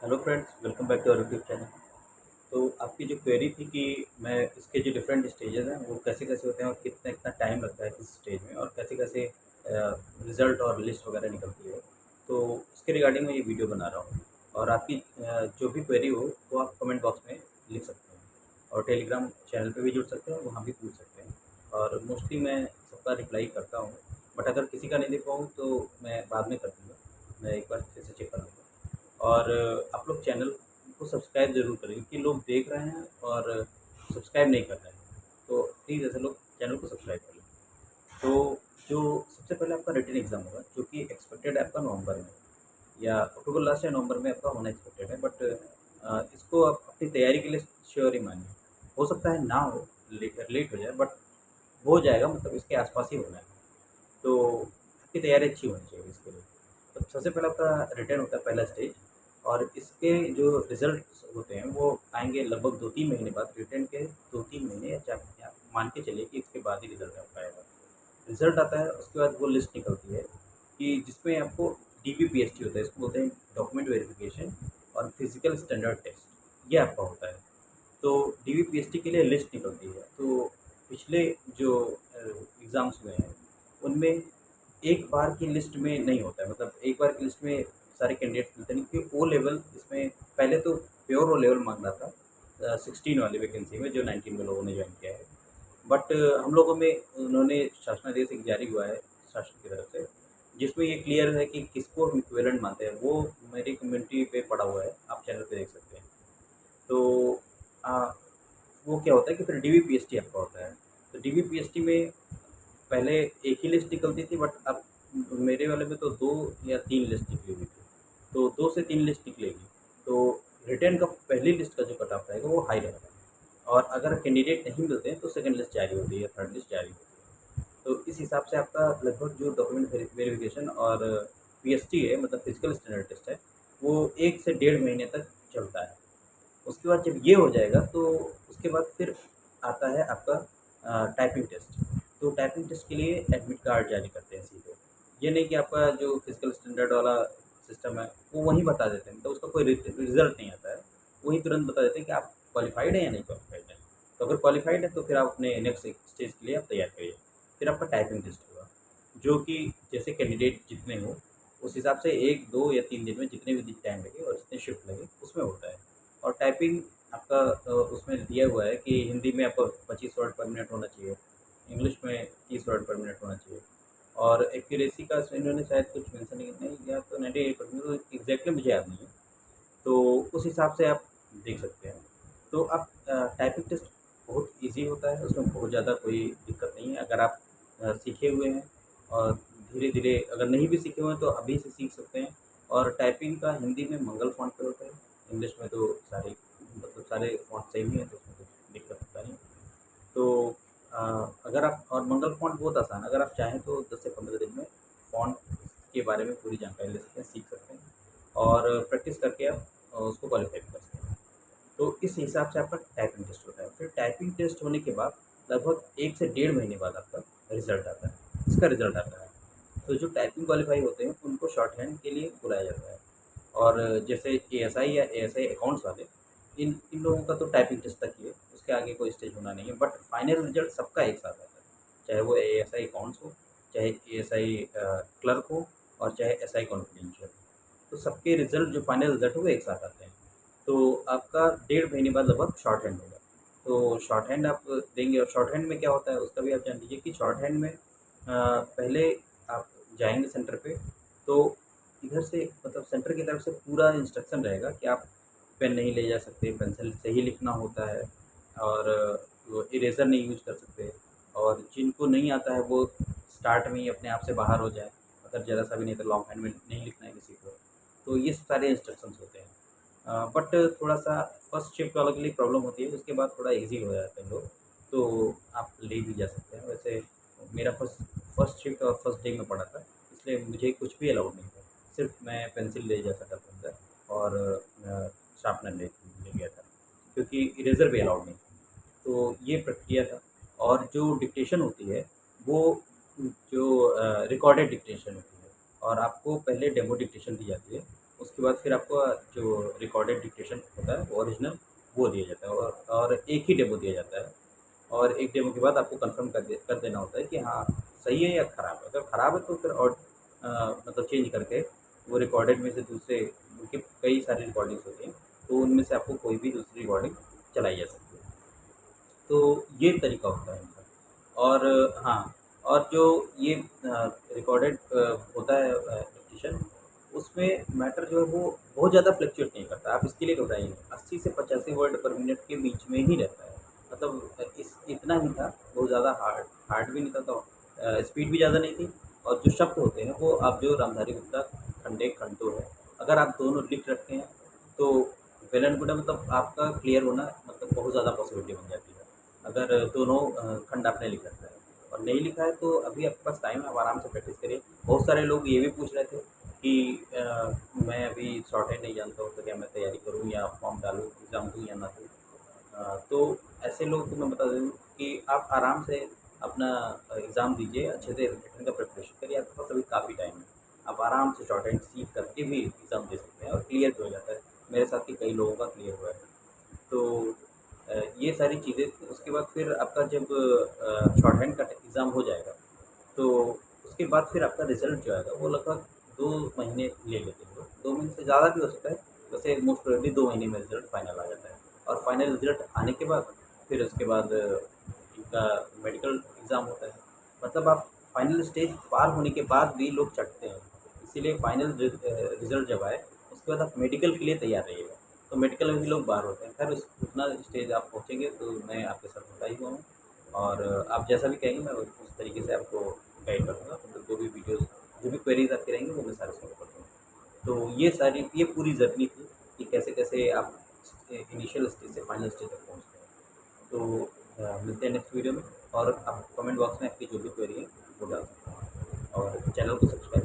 Hello friends, welcome back to our YouTube channel. तो आपकी जो क्वेरी थी कि मैं इसके जो डिफरेंट स्टेजेस हैं वो कैसे-कैसे होते हैं और कितना-कितना टाइम लगता है किस स्टेज में और कैसे-कैसे रिज़ल्ट और लिस्ट वगैरह निकलती है। तो उसके रिगार्डिंग मैं ये वीडियो बना रहा हूँ और आपकी जो भी क्वेरी हो वो आप कमेंट बॉक्स में लिख सकते हैं और टेलीग्राम चैनल पे भी जुड़ सकते हैं, वहाँ भी पूछ सकते हैं और मोस्टली मैं सबका रिप्लाई करता हूँ। बट अगर किसी का नहीं दे पाऊँ तो मैं बाद में कर दूँगा, मैं एक बार फिर से चेक कर लूँगा। और आप लोग चैनल को सब्सक्राइब ज़रूर करें क्योंकि लोग देख रहे हैं और सब्सक्राइब नहीं कर रहे हैं। तो प्लीज़ ऐसे लोग चैनल को सब्सक्राइब कर लें। तो जो सबसे पहले आपका रिटन एग्ज़ाम होगा जो कि एक्सपेक्टेड है आपका नवंबर में या अक्टूबर लास्ट या नवंबर में आपका होना एक्सपेक्टेड है। बट इसको आप अपनी तैयारी के लिए श्योर ही मानिए। हो सकता है ना हो, लेट हो जाए, बट हो जाएगा, मतलब इसके आस-पास ही होना है। तो आपकी तैयारी अच्छी होनी चाहिए इसके लिए। तो सबसे पहले आपका रिटन होता है पहला स्टेज और इसके जो रिज़ल्ट्स होते हैं वो आएँगे लगभग 2-3 महीने बाद। रिटन के 2-3 महीने या 4 महीने आप मान के चलिए कि इसके बाद ही रिज़ल्ट आपका आएगा। रिज़ल्ट आता है उसके बाद वो लिस्ट निकलती है कि जिसमें आपको डीबीपीएसटी होता है, इसको बोलते हैं डॉक्यूमेंट वेरिफ़िकेशन और फिज़िकल स्टैंडर्ड टेस्ट, ये आपका होता है। तो डीबीपीएसटी के लिए लिस्ट निकलती है। तो पिछले जो एग्ज़ाम्स हुए हैं, उनमें एक बार की लिस्ट में नहीं होता है, मतलब एक बार की लिस्ट में सारे कैंडिडेट्स मिलते नहीं क्योंकि ओ लेवल इसमें पहले तो प्योर ओ लेवल माँग रहा था 16 वाली वैकेंसी में जो 19 में लोगों ने जॉइन किया है। बट हम लोगों में उन्होंने शासनादेश एक जारी हुआ है शासन की तरफ से, जिसमें ये क्लियर है कि किसको हम इक्विवेलेंट मानते हैं। वो मेरी कम्युनिटी पे पड़ा हुआ है, आप चैनल पे देख सकते हैं। तो अ, वो क्या होता है कि फिर डीबीपीएसटी आपका होता है। तो डीबीपीएसटी में पहले एक ही लिस्ट निकलती थी, बट अब मेरे वाले में तो 2 या 3 लिस्ट निकली हुई थी। तो 2 से 3 लिस्ट निकलेगी। तो रिटेन का पहली लिस्ट का जो कट ऑफ रहेगा वो हाई रहेगा और अगर कैंडिडेट नहीं मिलते हैं तो सेकंड लिस्ट जारी होती है या थर्ड लिस्ट जारी होती है। तो इस हिसाब से आपका लगभग जो डॉक्यूमेंट वेरिफिकेशन और पीएसटी है, मतलब फिजिकल स्टैंडर्ड टेस्ट है, वो 1 से डेढ़ महीने तक चलता है। उसके बाद जब ये हो जाएगा तो उसके बाद फिर आता है आपका टाइपिंग टेस्ट। तो टाइपिंग टेस्ट के लिए एडमिट कार्ड जारी करते हैं सीधे। ये नहीं कि आपका जो फिजिकल स्टैंडर्ड वाला सिस्टम है वो वहीं बता देते हैं, तो उसका कोई रिजल्ट नहीं आता है। वहीं तुरंत बता देते हैं कि आप क्वालिफाइड हैं या नहीं क्वालिफाइड हैं। तो अगर क्वालिफाइड है तो फिर आप अपने नेक्स्ट स्टेज के लिए आप तैयार करिए। फिर आपका टाइपिंग टेस्ट होगा, जो कि जैसे कैंडिडेट जितने हों उस हिसाब से 1, 2 या 3 दिन में जितने भी टाइम लगे और जितने शिफ्ट लगे उसमें होता है। और टाइपिंग आपका उसमें दिया हुआ है कि हिंदी में आपको 25 वर्ड पर मिनट होना चाहिए, इंग्लिश में 30 वर्ड पर मिनट होना चाहिए और एक्यूरेसी का इन्होंने शायद कुछ मेंशन नहीं किया, तो 98% तो एग्जैक्टली मुझे याद नहीं है। तो उस हिसाब से आप देख सकते हैं। तो आप टाइपिंग टेस्ट बहुत ईज़ी होता है, उसमें बहुत ज़्यादा कोई दिक्कत नहीं है। अगर आप सीखे हुए हैं और धीरे-धीरे, अगर नहीं भी सीखे हुए हैं तो अभी से सीख सकते हैं। और टाइपिंग का हिंदी में मंगल फ़ॉन्ट पे होता है, इंग्लिश में तो सारे, मतलब सारे फ़ॉन्ट सेम ही है, तो उसमें कुछ दिक्कत होता नहीं। तो अ, अगर आप, और मंगल फ़ॉन्ट बहुत आसान है, अगर आप चाहें तो 10 से 15 दिन में फ़ॉन्ट के बारे में पूरी जानकारी ले सकते हैं, सीख सकते हैं और प्रैक्टिस करके आप उसको क्वालीफाई भी कर सकते हैं। तो इस हिसाब से आपका टाइपिंग टेस्ट होता है। फिर टाइपिंग टेस्ट होने के बाद लगभग 1 से डेढ़ महीने बाद आपका रिज़ल्ट आता है। इसका रिज़ल्ट आता है। तो जो टाइपिंग क्वालीफाई होते हैं उनको शॉर्ट हैंड के लिए बुलाया जाता है। और जैसे एएसआई या एएसआई अकाउंट्स वाले, इन इन लोगों का तो टाइपिंग टेस्ट तक ही है, उसके आगे कोई स्टेज होना नहीं है। बट फाइनल रिज़ल्ट सबका एक साथ आता है। चाहे वो एएसआई अकाउंट्स हो, चाहे एएसआई क्लर्क हो और चाहे एसआई कॉन्फिडेंशियल। तो सबके रिज़ल्ट जो फाइनल रिज़ल्ट है वो एक साथ आते हैं। तो आपका डेढ़ महीने बाद लगभग शॉर्ट हैंड होगा। तो शॉर्ट हैंड आप देंगे और शॉर्ट हैंड में क्या होता है उसका भी आप जान लीजिए कि शॉर्ट हैंड में पहले आप जाएँगे सेंटर पे, तो इधर से, मतलब सेंटर की तरफ से पूरा इंस्ट्रक्शन रहेगा कि आप पेन नहीं ले जा सकते, पेंसिल से ही लिखना होता है और वो इरेज़र नहीं यूज़ कर सकते और जिनको नहीं आता है वो स्टार्ट में ही अपने आप से बाहर हो जाए, अगर ज़रा-सा भी नहीं तो लॉन्ग हैंड में नहीं लिखना है किसी को। तो ये सारे इंस्ट्रक्शंस होते हैं। बट थोड़ा-सा फर्स्ट शिफ्ट वालों के लिए प्रॉब्लम होती है, उसके बाद थोड़ा ईज़ी हो जाते हैं लोग, तो आप ले भी जा सकते हैं। वैसे मेरा फर्स्ट फर्स्ट शिफ्ट और फर्स्ट डे में पड़ा था, इसलिए मुझे कुछ भी अलाउड नहीं था। सिर्फ़ मैं पेंसिल ले जा सकता था अंदर और शार्पनर ले गया था, क्योंकि इरेज़र भी अलाउड नहीं था। तो ये प्रक्रिया था। और जो डिक्टेशन होती है वो जो रिकॉर्डेड डिक्टेशन होती है और आपको पहले डेमो डिक्टेशन दी जाती है। उसके बाद फिर आपको जो रिकॉर्डेड डिक्टेशन होता है वो ओरिजिनल वो दिया जाता है, और एक ही डेमो दिया जाता है। और एक डेमो के बाद आपको कंफर्म कर देना होता है कि हाँ सही है या ख़राब है। अगर ख़राब है तो फिर और मतलब चेंज करके वो रिकॉर्डेड में से दूसरे, उनके कई सारी रिकॉर्डिंग्स होती हैं, तो उनमें से आपको कोई भी दूसरी रिकॉर्डिंग चलाई जा सकती है। तो ये तरीका होता है इनका। और हाँ, और जो ये रिकॉर्डेड होता है डिक्टेशन, उसमें मैटर जो है वो बहुत ज़्यादा फ्लक्चुएट नहीं करता। आप इसके लिए घबराइए नहीं, 80 से 85 वर्ड पर मिनट के बीच में ही रहता है। मतलब इस इतना ही था, बहुत ज़्यादा हार्ड भी नहीं था, तो स्पीड भी ज़्यादा नहीं थी। और जो शब्द होते हैं वो, आप जो रामधारी गुप्ता खंडे खंडो है, अगर आप दोनों लिख रखे हैं तो वेल एंड गुड है, मतलब आपका क्लियर होना मतलब बहुत ज़्यादा पॉसिबिलिटी बन जाती है। अगर दोनों खंड आपने लिख रखा है और नहीं लिखा है तो अभी आपके पास टाइम है, आप आराम से प्रैक्टिस करिए। बहुत सारे लोग ये भी पूछ रहे थे कि मैं अभी शॉर्ट हैंड नहीं जानता हूँ, तो क्या मैं तैयारी करूँ या फॉर्म डालूँ, एग्ज़ाम दूँ या ना दूँ। तो ऐसे लोग को मैं बता दूँ कि आप आराम से अपना एग्ज़ाम दीजिए, अच्छे से रिटन का प्रिपरेशन करिए, आपके पास अभी काफ़ी टाइम है। आप आराम से शॉर्ट हैंड सीख करके भी एग्ज़ाम दे सकते हैं और क्लियर भी हो जाता है। मेरे साथ के कई लोगों का क्लियर हुआ है। तो ये सारी चीज़ें थी। उसके बाद फिर आपका जब शॉर्ट हैंड का एग्ज़ाम हो जाएगा, तो उसके बाद फिर आपका रिज़ल्ट जो आएगा वो लगभग 2 महीने ले लेते हैं लोग। 2 महीने से ज़्यादा भी हो सकता है, वैसे मोस्ट प्रोबेबली 2 महीने में रिज़ल्ट फाइनल आ जाता है। और फाइनल रिज़ल्ट आने के बाद फिर उसके बाद इनका मेडिकल एग्ज़ाम होता है। मतलब आप फाइनल स्टेज पार होने के बाद भी लोग चढ़ते हैं। इसीलिए फाइनल रिज़ल्ट जब आए, उसके बाद आप मेडिकल के लिए तैयार रहिएगा। तो मेडिकल में भी लोग बाहर होते हैं। खैर उस उतना स्टेज आप पहुँचेंगे तो मैं आपके साथ जुड़ा ही हुआ हूँ। और आप जैसा भी कहेंगे मैं उस तरीके से आपको गाइड करूँगा। मतलब जो भी वीडियोज़, जो भी क्वेरीज़ आपके रहेंगे वो मैं सारे सॉल्व कर दूँगा। तो ये पूरी जर्नी थी कि कैसे-कैसे आप इनिशियल स्टेज से फाइनल स्टेज तक पहुँचते हैं। तो मिलते हैं नेक्स्ट वीडियो में। और आप कमेंट बॉक्स में आपकी जो भी क्वेरी है वो डाल सकते हैं और चैनल को सब्सक्राइब